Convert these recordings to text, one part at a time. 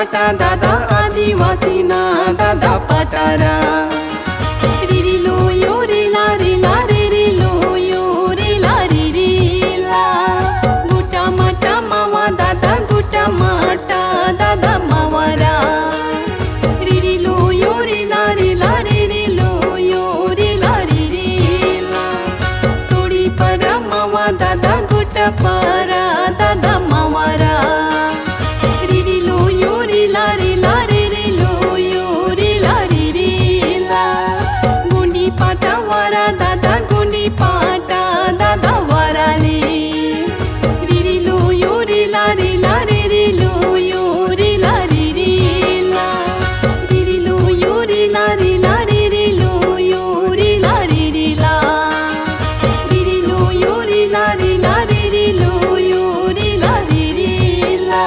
पाटा दादा आदिवासीना दादा पाटारा रिरिलो यो रिला रिला रिरिलो यो रिला रिरिला गुटा माटा मावा दादा गुटा माटा दादा मावारा रिरिलो यो रिला रिला रिरिलो यो रिला रिरिला तोड़ी परा मावा दादा गुटा परा दादा मावारा रिरिलो यो रिला रिला रिरिलो यो रिला रिरिला गुंडी पाटा वारा दादा गुंडी पाटा दादा वाराली रिरिलो यो रिला रिला रिरिलो यो रिला रिरिला रिरिलो यो रिला रिला रिरिलो यो रिला रिरिला रिरिलो यो रिला रिला रिरिलो यो रिला रिरिला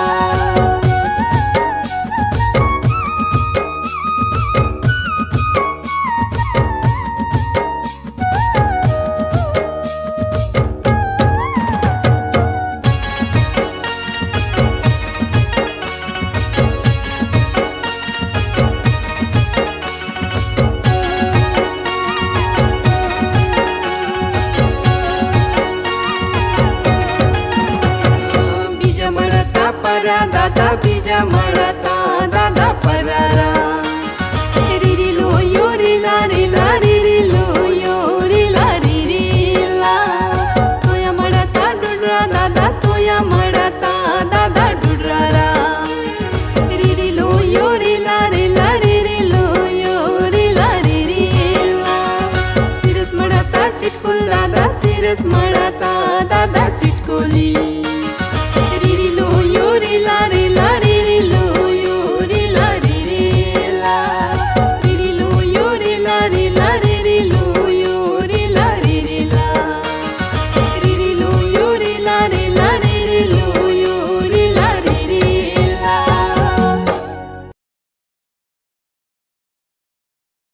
परा दादा बीजा मळता दादा परारा रिरिलो यो रिला रिला रिरिलो यो रिला रिरिला तोया मळता डुडरा दादा तोया मळता दादा डुडरारा रिरिलो यो रिला रिला रिरिलो यो रिला रिरिला सिरस मळता चिटकुल दादा सिरस मळता दादा चिटकुली